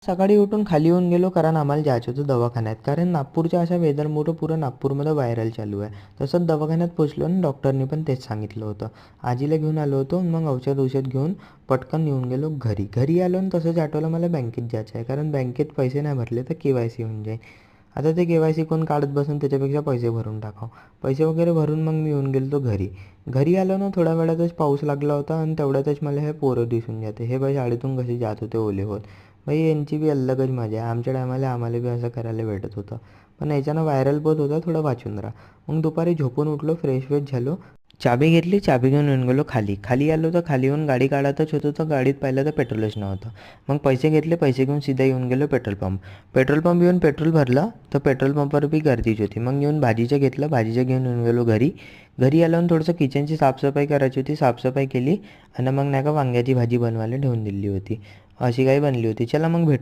सकाळी उठून खाली येऊन गेलो कारण आम्हाला जायचं होतं दवाखान्यात. कारण नागपूरच्या अशा वेदरमुळं पुरं नागपूरमध्ये व्हायरल चालू आहे. तसंच दवाखान्यात पोचलो आणि डॉक्टरनी पण तेच सांगितलं होतं. आजीला घेऊन आलो होतो. मग औषध घेऊन पटकन येऊन गेलो घरी. घरी आलो आणि तसंच आठवलं मला बँकेत जायचं आहे. कारण बँकेत पैसे नाही भरले तर KYC होऊन जाईल. आता ते KYC कोण काढत बसून, त्याच्यापेक्षा पैसे भरून टाकावं. पैसे वगैरे भरून मग मी येऊन गेलो घरी. घरी आलो ना, थोड्या वेळातच पाऊस लागला होता आणि तेवढ्यातच मला हे पोरं दिसून जाते. हे बाई शाळेतून कसे जात होते ओले होत. भाई यांची बी अलगच मजा आहे. आमच्या टायमाला आम्हाला बी असं करायला भेटत होतं. पण याच्यानं व्हायरल बहुत होता, थोडं वाचून राहा. मग दुपारी झोपून उठलो, फ्रेश झालो. चाबी घेतली, चाबी घेऊन येऊन गेलो खाली. खाली आलो तर खाली येऊन गाडी काढतच होतो तर गाडीत पाहिलं तर पेट्रोलच नव्हतं. मग पैसे घेतले, पैसे घेऊन सीधा येऊन गेलो पेट्रोल पंप. पेट्रोल पंप येऊन पेट्रोल भरलं तर पेट्रोल पंपवर बी गर्दीच होती. मग येऊन भाजीचं घेतलं, भाजीचं घेऊन येऊन गेलो घरी. घरी आलो आणि थोडंसं किचनची साफसफाई करायची होती, साफसफाई केली आणि मग नाही का वांग्याची भाजी बनवायला ठेवून दिली होती. अशी काही बनली होती. चला मग भेटू.